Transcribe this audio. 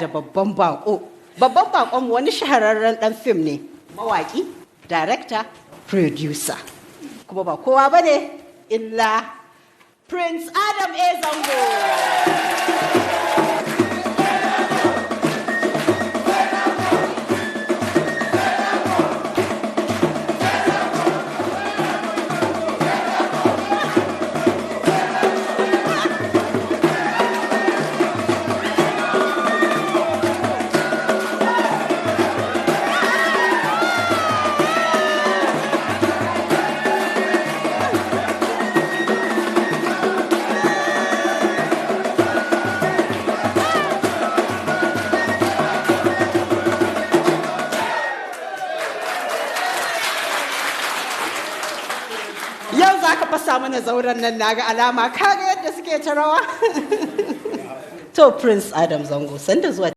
da babban bako. Babban bakon wani shahararren dan fim ne, mawaki, director, producer. Kuma ba kowa bane illa Prince Adam A. Zango. Yau za ka fasa mana zauren nan naga alama kaga yadda suke ta rawa. To Prince Adam Zango, sanda zuwa.